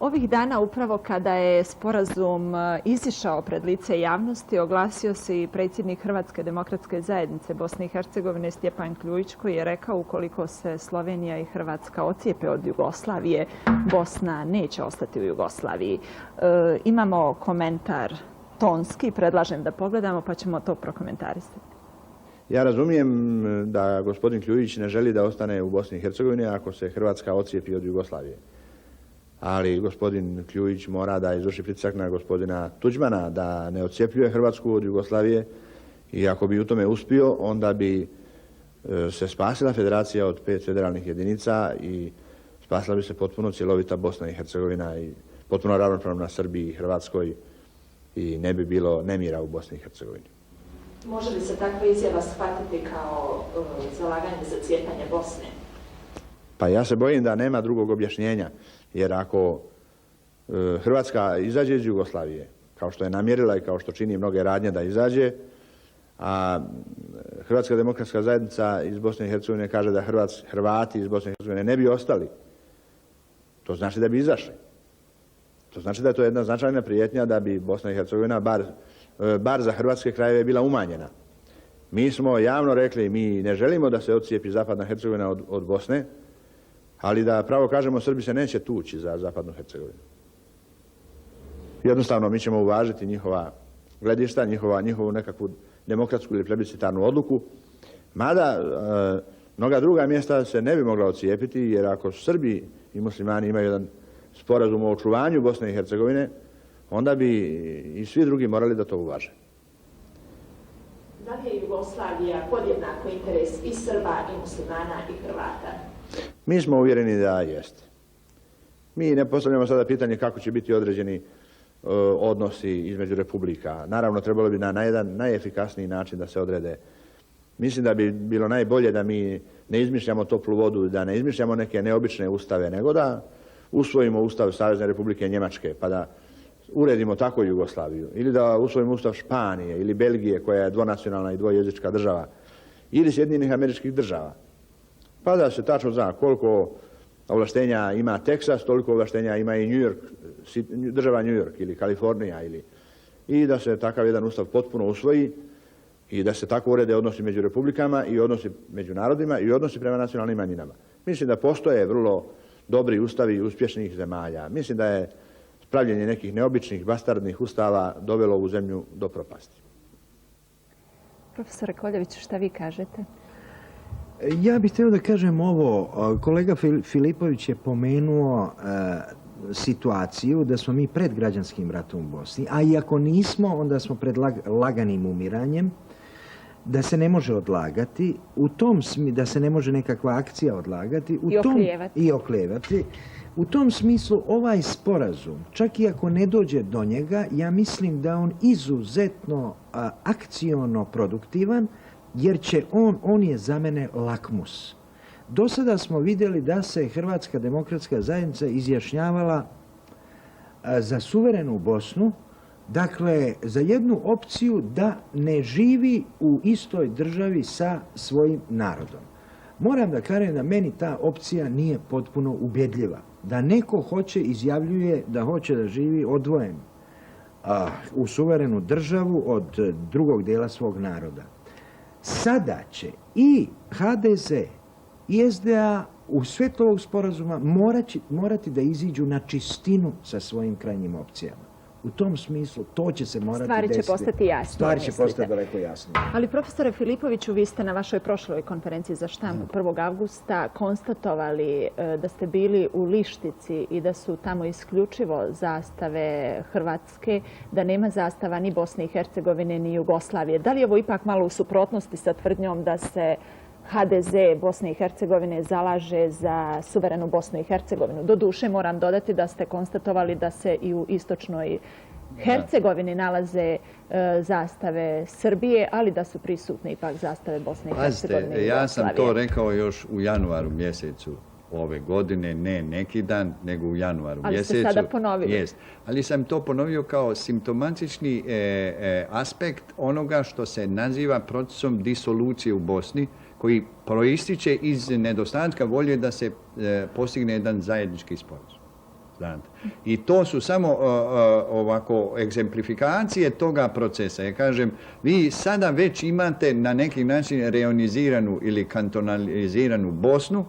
Ovih dana, upravo kada je sporazum izišao pred lice javnosti, oglasio se i predsjednik Hrvatske demokratske zajednice Bosne i Hercegovine Stjepan Kljuić, koji je rekao ukoliko se Slovenija i Hrvatska ocijepe od Jugoslavije, Bosna neće ostati u Jugoslaviji. Imamo komentar tonski, predlažem da pogledamo pa ćemo to prokomentarisati. Ja razumijem da gospodin Kljuić ne želi da ostane u Bosni i Hercegovini ako se Hrvatska ocijepi od Jugoslavije. Ali gospodin Kljuić mora da izvrši pritisak na gospodina Tuđmana da ne odcijepljuje Hrvatsku od Jugoslavije i ako bi u tome uspio, onda bi se spasila federacija od 5 federalnih jedinica i spasila bi se potpuno cjelovita Bosna i Hercegovina i potpuno ravnopravna Srbiji i Hrvatskoj i ne bi bilo nemira u Bosni i Hercegovini. Može li se takva izjava shvatiti kao zalaganje za cijepanje Bosne? Pa ja se bojim da nema drugog objašnjenja. Jer ako Hrvatska izađe iz Jugoslavije, kao što je namjerila i kao što čini mnoge radnje da izađe, a Hrvatska demokratska zajednica iz Bosne i Hercegovine kaže da Hrvati iz Bosne i Hercegovine ne bi ostali, to znači da bi izašli. To znači da je to jedna značajna prijetnja da bi Bosna i Hercegovina bar za hrvatske krajeve bila umanjena. Mi smo javno rekli, mi ne želimo da se odcijepi zapadna Hercegovina od Bosne, ali da pravo kažemo, Srbi se neće tući za zapadnu Hercegovinu. Jednostavno, mi ćemo uvažiti njihova gledišta, njihovu nekakvu demokratsku ili plebiscitarnu odluku, mada mnoga druga mjesta se ne bi mogla odcijepiti, jer ako Srbi i muslimani imaju jedan sporazum o očuvanju Bosne i Hercegovine, onda bi i svi drugi morali da to uvaže. Da li je Jugoslavija podjednako interes i Srba, i muslimana, i Hrvata? Mi smo uvjereni da jeste. Mi ne postavljamo sada pitanje kako će biti određeni odnosi između republika. Naravno, trebalo bi na jedan najefikasniji način da se odrede. Mislim da bi bilo najbolje da mi ne izmišljamo toplu vodu, da ne izmišljamo neke neobične ustave, nego da usvojimo ustav Savezne Republike Njemačke, pa da uredimo tako Jugoslaviju. Ili da usvojimo ustav Španije ili Belgije, koja je dvonacionalna i dvojezička država. Ili Sjedinjenih Američkih Država. Pa da se tačno zna koliko ovlaštenja ima Teksas, toliko ovlaštenja ima i New York, država New York ili Kalifornija. I da se takav jedan ustav potpuno usvoji i da se tako urede odnosi među republikama i odnosi među narodima i odnosi prema nacionalnim manjinama. Mislim da postoje vrlo dobri ustavi uspješnih zemalja. Mislim da je pravljenje nekih neobičnih, bastardnih ustava dovelo ovu zemlju do propasti. Profesore Koljević, šta vi kažete? Ja bih htio da kažem ovo. Kolega Filipović je pomenuo situaciju da smo mi pred građanskim ratom u Bosni, a i ako nismo, onda smo pred laganim umiranjem, da se ne može odlagati, da se ne može nekakva akcija odlagati i oklijevati. U tom smislu ovaj sporazum, čak i ako ne dođe do njega, ja mislim da on izuzetno akciono produktivan, jer on je za mene lakmus. Do sada smo vidjeli da se Hrvatska demokratska zajednica izjašnjavala za suverenu Bosnu, dakle za jednu opciju da ne živi u istoj državi sa svojim narodom. Moram da kažem da meni ta opcija nije potpuno ubjedljiva. Da neko izjavljuje da hoće da živi odvojen u suverenu državu od drugog dijela svog naroda. Sada će i HDZ i SDA u svet ovog sporazuma morati da iziđu na čistinu sa svojim krajnjim opcijama. U tom smislu to će se morati desiti. Stvari će postati jasnije. Stvari će postati daleko jasnije. Ali profesore Filipoviću, vi ste na vašoj prošloj konferenciji za štampu 1. avgusta konstatovali da ste bili u Lištici i da su tamo isključivo zastave Hrvatske, da nema zastava ni Bosne i Hercegovine ni Jugoslavije. Da li je ovo ipak malo u suprotnosti sa tvrdnjom da se HDZ Bosne i Hercegovine zalaže za suverenu Bosnu i Hercegovinu? Doduše, moram dodati da ste konstatovali da se i u istočnoj Hercegovini nalaze zastave Srbije, ali da su prisutne ipak zastave Bosne i Hercegovine i Jugoslavije. Ja sam to rekao još u januaru mjesecu ove godine, ne neki dan, nego u januaru mjesecu. Ali ste sada ponovili. Jest. Ali sam to ponovio kao simptomatični aspekt onoga što se naziva procesom disolucije u Bosni, koji proističe iz nedostatka volje da se postigne jedan zajednički sporazum. Znate. I to su samo ovako egzemplifikacije toga procesa. Ja kažem, vi sada već imate na neki način reoniziranu ili kantonaliziranu Bosnu,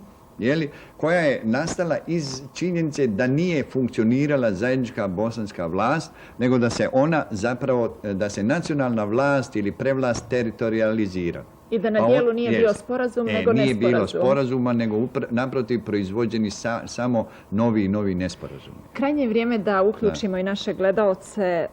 koja je nastala iz činjenice da nije funkcionirala zajednička bosanska vlast, nego da se ona zapravo, da se nacionalna vlast ili prevlast teritorializira. I da na dijelu nije bio sporazum, nego nije nesporazum. bilo sporazuma, nego naprotiv proizvođeni samo novi nesporazumi. Krajnje je vrijeme da uključimo i naše gledaoce.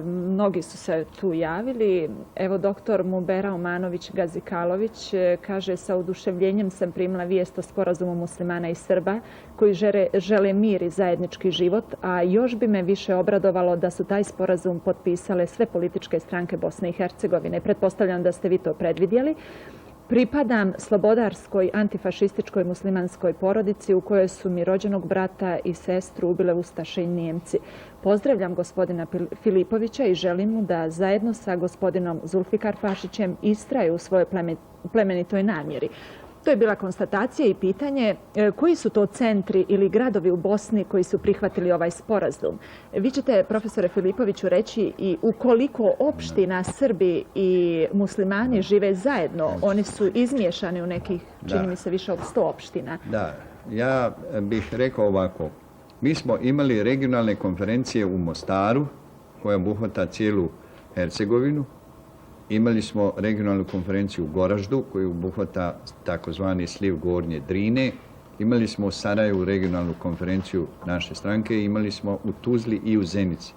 Mnogi su se tu javili. Evo, doktor Mubera Omanović-Gazikalović kaže: sa oduševljenjem sam primila vijest o sporazumu muslimana i Srba koji žele mir i zajednički život, a još bi me više obradovalo da su taj sporazum potpisale sve političke stranke Bosne i Hercegovine. Pretpostavljam da ste vi to predvidjeli. Pripadam slobodarskoj antifašističkoj muslimanskoj porodici u kojoj su mi rođenog brata i sestru ubile Ustaše i Nijemci. Pozdravljam gospodina Filipovića i želim mu da zajedno sa gospodinom Zulfikarpašićem istraju u svojoj plemenitoj namjeri. To je bila konstatacija i pitanje koji su to centri ili gradovi u Bosni koji su prihvatili ovaj sporazum. Vi ćete, profesore Filipoviću, reći i ukoliko opština Srbi i muslimani žive zajedno, oni su izmiješani u nekih, čini mi se, više od 100 opština. Da, ja bih rekao ovako. Mi smo imali regionalne konferencije u Mostaru, koja obuhvata cijelu Hercegovinu. Imali smo regionalnu konferenciju u Goraždu, koju obuhvata takozvani sliv Gornje Drine. Imali smo u Sarajevu regionalnu konferenciju naše stranke, imali smo u Tuzli i u Zenici.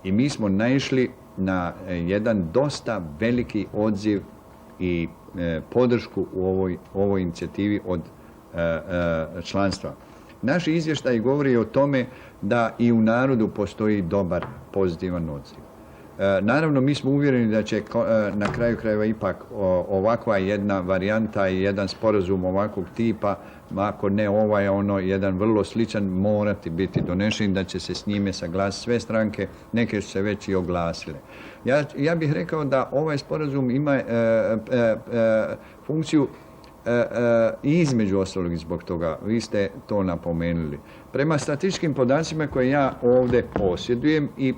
I mi smo naišli na jedan dosta veliki odziv i podršku u ovoj inicijativi od članstva. Naši izvještaji govori o tome da i u narodu postoji dobar, pozitivan odziv. Naravno, mi smo uvjereni da će na kraju krajeva ipak ovakva jedna varijanta i jedan sporazum ovakvog tipa, ako ne ovaj, ono jedan vrlo sličan, morati biti donešen, da će se s njime saglasiti sve stranke, neke su se već i oglasile. Ja bih rekao da ovaj sporazum ima funkciju i između ostalog zbog toga, vi ste to napomenuli. Prema statističkim podacima koje ja ovdje posjedujem i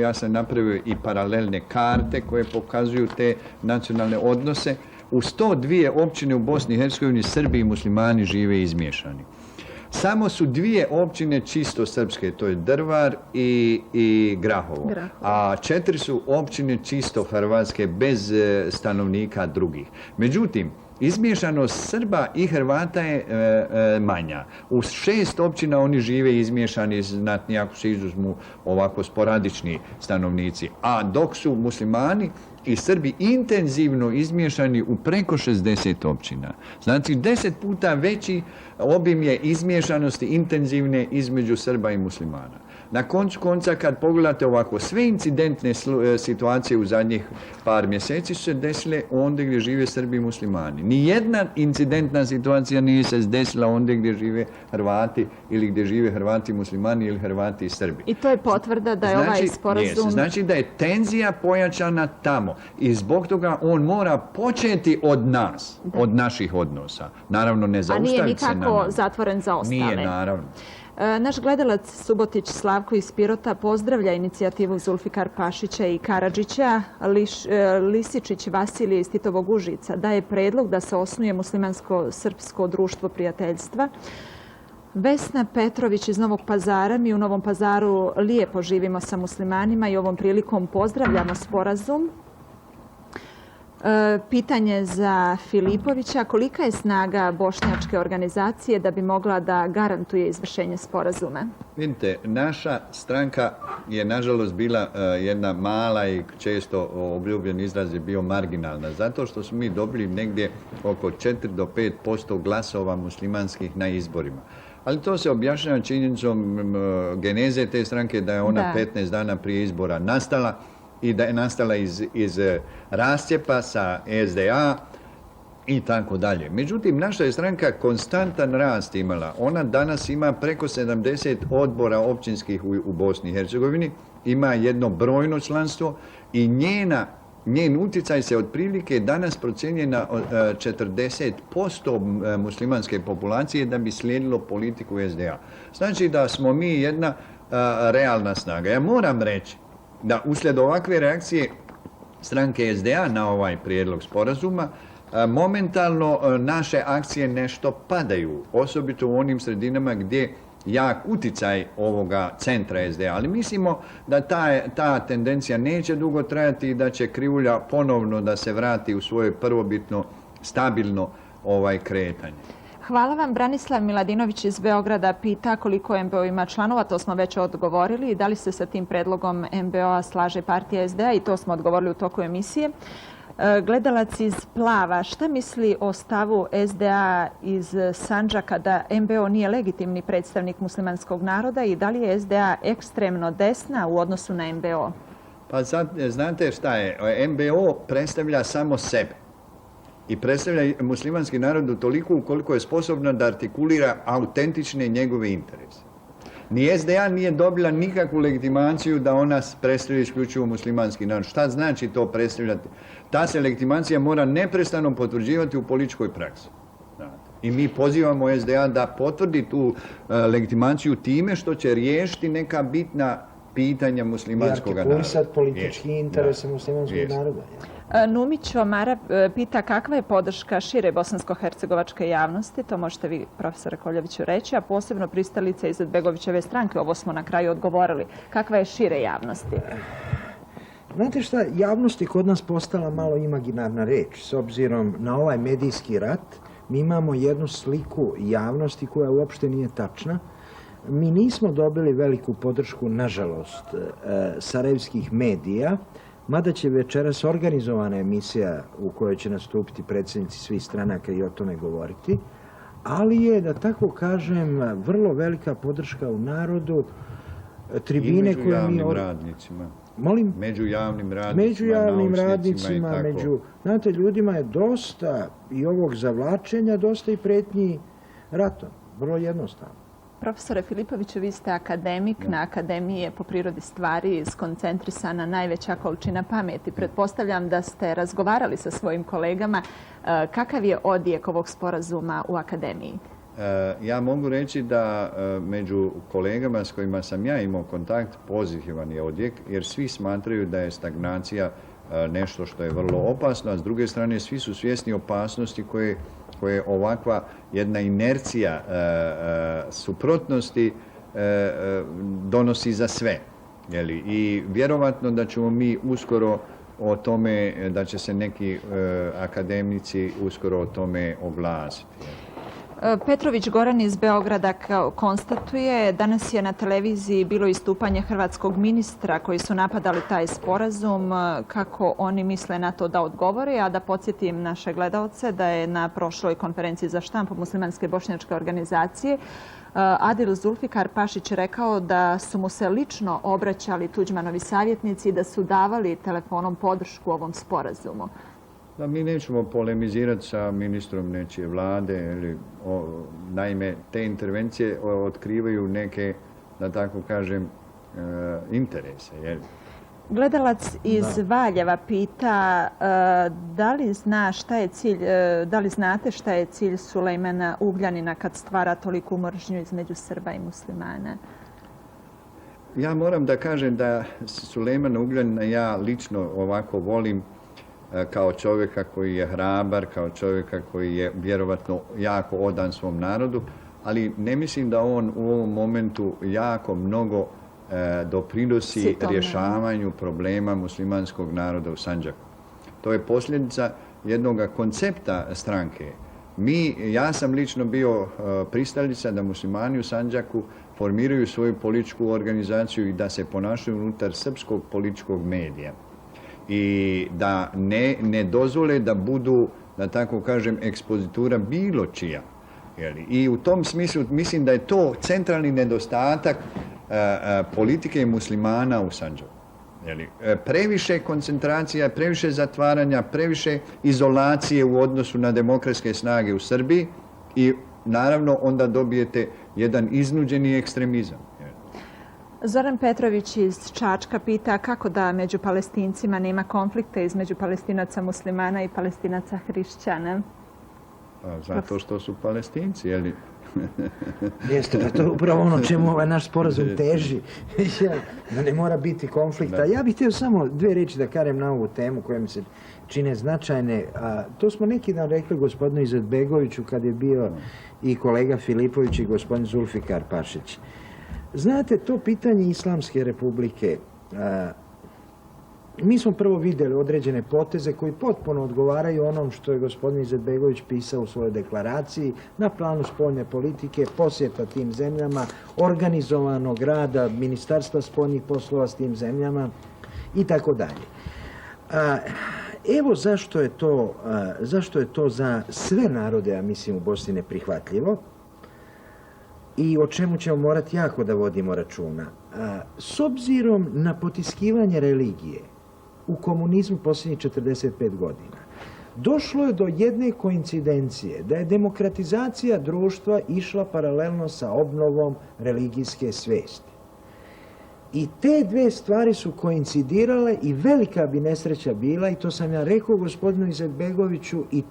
ja sam napravio i paralelne karte koje pokazuju te nacionalne odnose. U 102 općine u Bosni i Hercegovini Srbi i muslimani žive izmiješani. Samo su 2 općine čisto srpske, to je Drvar i Grahovo. A 4 su općine čisto hrvatske bez stanovnika drugih. Međutim, izmiješanost Srba i Hrvata je manja. U 6 općina oni žive izmiješani, znatni ako se izuzmu ovako sporadični stanovnici. A dok su muslimani i Srbi intenzivno izmiješani u preko 60 općina. Znači 10 puta veći obim je izmiješanosti intenzivne između Srba i muslimana. Na koncu konca, kad pogledate ovako, sve incidentne situacije u zadnjih par mjeseci su se desile ondje gdje žive Srbi i muslimani. Nijedna incidentna situacija nije se desila ondje gdje žive Hrvati ili gdje žive Hrvati i muslimani ili Hrvati i Srbi. I to je potvrda da je ovaj sporazum... Znači da je tenzija pojačana tamo i zbog toga on mora početi od nas, od naših odnosa. Naravno, ne zaustaviti se na... A nije nikako zatvoren za ostale. Nije, naravno. Naš gledalac Subotić Slavko iz Pirota pozdravlja inicijativu Zulfikarpašića i Karadžića. Lisičić Vasilije iz Titovog Užica daje predlog da se osnuje muslimansko-srpsko društvo prijateljstva. Vesna Petrović iz Novog Pazara: mi u Novom Pazaru lijepo živimo sa muslimanima i ovom prilikom pozdravljamo sporazum. Pitanje za Filipovića: kolika je snaga bošnjačke organizacije da bi mogla da garantuje izvršenje sporazuma? Vidite, naša stranka je nažalost bila jedna mala i često obljubljen izraz je bio marginalna, zato što smo mi dobili negdje oko 4 do 5% glasova muslimanskih na izborima. Ali to se objašnjava činjenicom geneze te stranke, da je ona 15 dana prije izbora nastala i da je nastala iz rascjepa sa SDA i tako dalje. Međutim, naša je stranka konstantan rast imala. Ona danas ima preko 70 odbora općinskih u Bosni i Hercegovini, ima jedno brojno članstvo i njena njen utjecaj se otprilike danas procjenjuje na 40% muslimanske populacije da bi slijedilo politiku SDA. Znači da smo mi jedna realna snaga. Ja moram reći da uslijed ovakve reakcije stranke SDA na ovaj prijedlog sporazuma, momentalno naše akcije nešto padaju, osobito u onim sredinama gdje jak utjecaj ovoga centra SDA, ali mislimo da ta tendencija neće dugo trajati i da će krivulja ponovno da se vrati u svoje prvobitno stabilno kretanje. Hvala vam. Branislav Miladinović iz Beograda pita koliko MBO ima članova, to smo već odgovorili. Da li se sa tim predlogom MBO-a slaže partija SDA, i to smo odgovorili u toku emisije. Gledalac iz Plava, šta misli o stavu SDA iz Sandžaka da MBO nije legitimni predstavnik muslimanskog naroda i da li je SDA ekstremno desna u odnosu na MBO? Pa znate šta je, MBO predstavlja samo sebe i predstavlja muslimanski narod u toliko ukoliko je sposobna da artikulira autentične njegove interese. Ni SDA nije dobila nikakvu legitimaciju da ona predstavlja isključivo muslimanski narod. Šta znači to predstavljati? Ta se legitimacija mora neprestano potvrđivati u političkoj praksi. I mi pozivamo SDA da potvrdi tu legitimaciju time što će riješiti neka bitna pitanja muslimanskog naroda. I artikulisati politički interese muslimanskog naroda. Numić Omara pita kakva je podrška šire bosansko-hercegovačke javnosti, to možete vi, profesore Koljeviću, reći, a posebno pristalice Izetbegovićeve stranke, ovo smo na kraju odgovorili. Kakva je šire javnosti? Znate šta, javnost je kod nas postala malo imaginarna reč. S obzirom na ovaj medijski rat, mi imamo jednu sliku javnosti koja uopšte nije tačna. Mi nismo dobili veliku podršku, nažalost, sarajevskih medija, mada će večeras organizovana emisija u kojoj će nastupiti predsjednici svih stranaka i o tome govoriti, ali je, da tako kažem, vrlo velika podrška u narodu, tribine koje mi... I među javnim radnicima. Molim? Među javnim radnicima, među javnim radnicima, i tako. među... Znate, ljudima je dosta i ovog zavlačenja, dosta i pretnji ratom. Vrlo jednostavno. Profesore Filipoviću, vi ste akademik. Na akademiji je po prirodi stvari skoncentrisana najveća količina pameti. Pretpostavljam da ste razgovarali sa svojim kolegama. Kakav je odjek ovog sporazuma u akademiji? Ja mogu reći da među kolegama s kojima sam ja imao kontakt pozitivan je odjek, jer svi smatraju da je stagnacija nešto što je vrlo opasno, a s druge strane svi su svjesni opasnosti koje ovakva jedna inercija suprotnosti donosi za sve. I vjerovatno da ćemo mi uskoro o tome, da će se neki akademici uskoro o tome oglasiti. Petrović Goran iz Beograda konstatuje, danas je na televiziji bilo istupanje hrvatskog ministra koji su napadali taj sporazum, kako oni misle na to da odgovore, a da podsjetim naše gledalce da je na prošloj konferenciji za štampu Muslimanske bošnjačke organizacije Adil Zulfikar Pašić rekao da su mu se lično obraćali Tuđmanovi savjetnici i da su davali telefonom podršku ovom sporazumu. Da, mi nećemo polemizirati sa ministrom nečije vlade, naime te intervencije otkrivaju neke, da tako kažem, interese. Gledalac iz Valjeva pita da li znate šta je cilj Sulejmana Ugljanina kad stvara toliku mržnju između Srba i muslimana? Ja moram da kažem da Sulejmana Ugljanina ja lično ovako volim kao čovjeka koji je hrabar, kao čovjeka koji je vjerovatno jako odan svom narodu, ali ne mislim da on u ovom momentu jako mnogo doprinosi rješavanju problema muslimanskog naroda u Sandžaku. To je posljedica jednog koncepta stranke. Ja sam lično bio pristalica da muslimani u Sandžaku formiraju svoju političku organizaciju i da se ponašaju unutar srpskog političkog medija. I da ne dozvole da budu, da tako kažem, ekspozitura bilo čija. I u tom smislu mislim da je to centralni nedostatak politike muslimana u Sandžaku. Previše koncentracija, previše zatvaranja, previše izolacije u odnosu na demokratske snage u Srbiji i naravno onda dobijete jedan iznuđeni ekstremizam. Zoran Petrović iz Čačka pita kako da među Palestincima nema konflikta između Palestinaca muslimana i Palestinaca hrišćana. Zato što su Palestinci, jel? Jeste, pa to je upravo ono čemu ovaj naš sporazum teži, da ne mora biti konflikta. Ja bih htio samo dvije riječi da kažem na ovu temu koja mi se čine značajne. To smo neki dan rekli gospodinu Izetbegoviću kad je bio i kolega Filipović i gospodin Zulfikar Pašić. Znate, to pitanje Islamske republike, mi smo prvo vidjeli određene poteze koji potpuno odgovaraju onom što je gospodin Izetbegović pisao u svojoj deklaraciji na planu spoljne politike, posjeta tim zemljama, organizovanog rada Ministarstva spoljnih poslova s tim zemljama i tako dalje. Evo zašto je to za sve narode, ja mislim, u Bosni neprihvatljivo i o čemu ćemo morati jako da vodimo računa. S obzirom na potiskivanje religije u komunizmu posljednjih 45 godina, došlo je do jedne koincidencije da je demokratizacija društva išla paralelno sa obnovom religijske svijesti. I te dve stvari su koincidirale i velika bi nesreća bila, i to sam ja rekao gospodinu Izetbegoviću, i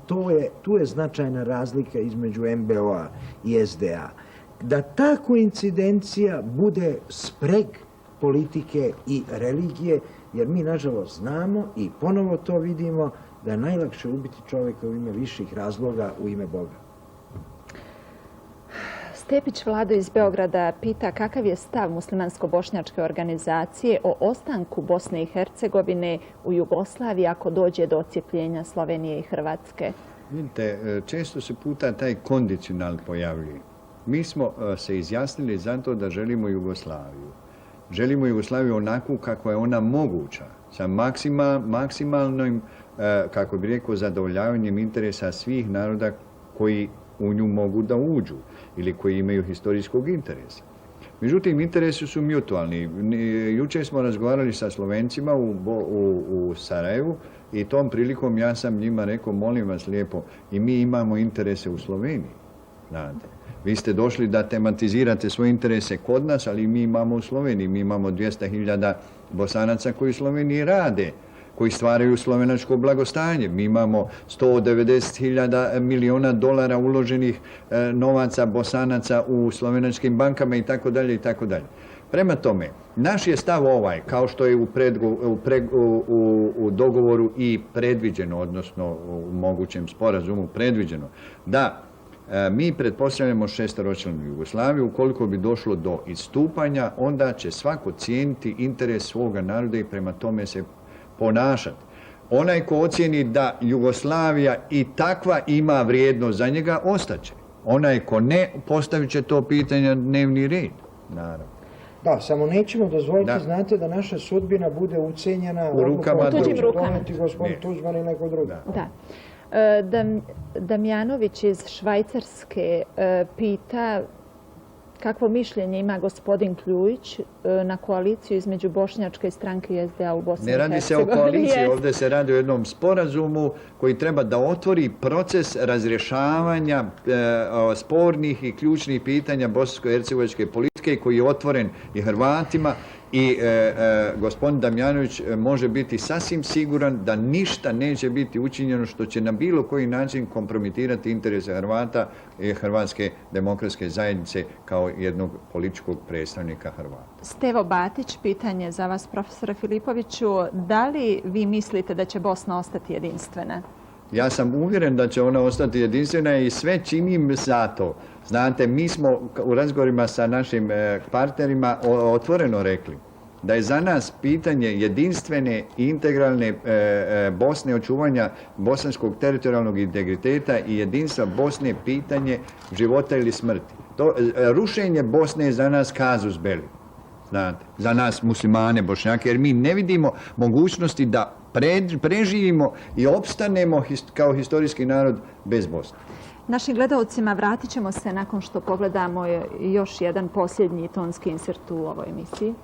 tu je značajna razlika između MBO-a i SDA. Da ta koincidencija bude spreg politike i religije, jer mi nažalost znamo i ponovo to vidimo da je najlakše ubiti čovjeka u ime viših razloga, u ime Boga. Stepić Vlado iz Beograda pita kakav je stav muslimansko-bošnjačke organizacije o ostanku Bosne i Hercegovine u Jugoslaviji ako dođe do odcijepljenja Slovenije i Hrvatske. Vidite, često se puta taj kondicional pojavljuje. Mi smo se izjasnili za to da želimo Jugoslaviju. Želimo Jugoslaviju onakvu kako je ona moguća, sa maksimalnim, kako bi rekao, zadovoljavanjem interesa svih naroda koji u nju mogu da uđu ili koji imaju historijskog interesa. Međutim, interesi su mutualni. Jučer smo razgovarali sa Slovencima u Sarajevu i tom prilikom ja sam njima rekao, molim vas lijepo, i mi imamo interese u Sloveniji. Znate. Vi ste došli da tematizirate svoje interese kod nas, ali mi imamo u Sloveniji. Mi imamo 200.000 Bosanaca koji u Sloveniji rade, koji stvaraju slovenačko blagostanje. Mi imamo 190.000 miliona dolara uloženih novaca Bosanaca u slovenačkim bankama itd. itd. Prema tome, naš je stav ovaj, kao što je u dogovoru i predviđeno, odnosno u mogućem sporazumu predviđeno, da mi pretpostavljamo šesteročlanu Jugoslaviju. Ukoliko bi došlo do istupanja, onda će svako cijeniti interes svoga naroda i prema tome se ponašati. Onaj ko ocijeni da Jugoslavija i takva ima vrijednost za njega, ostaće. Onaj ko ne, postavit će to pitanje na dnevni red. Naravno. Da, samo nećemo dozvoliti, znate, da naša sudbina bude ucijenjena u rukama tuđim rukama. Doneti gospodin Tuđman i neko drugo. Da. Damjanović iz Švajcarske pita kakvo mišljenje ima gospodin Kljujić na koaliciju između Bošnjačke stranke i SDA u Bosni i Hercegovini. Ne radi se o koaliciji, ovdje se radi o jednom sporazumu koji treba da otvori proces razrješavanja spornih i ključnih pitanja bosansko-hercegovačke politike koji je otvoren i Hrvatima. I gospodin Damjanović može biti sasvim siguran da ništa neće biti učinjeno što će na bilo koji način kompromitirati interese Hrvata i Hrvatske demokratske zajednice kao jednog političkog predstavnika Hrvata. Stevo Batić, pitanje za vas, profesore Filipoviću. Da li vi mislite da će Bosna ostati jedinstvena? Ja sam uvjeren da će ona ostati jedinstvena i sve činim za to. Znate, mi smo u razgovorima sa našim partnerima otvoreno rekli da je za nas pitanje jedinstvene i integralne Bosne, očuvanja bosanskog teritorijalnog integriteta i jedinstva Bosne pitanje života ili smrti. Rušenje Bosne je za nas casus belli. Znate, za nas muslimane, Bošnjake, jer mi ne vidimo mogućnosti da preživimo i opstanemo kao historijski narod bez Bosne. Našim gledalcima vratit ćemo se nakon što pogledamo još jedan posljednji tonski insert u ovoj emisiji.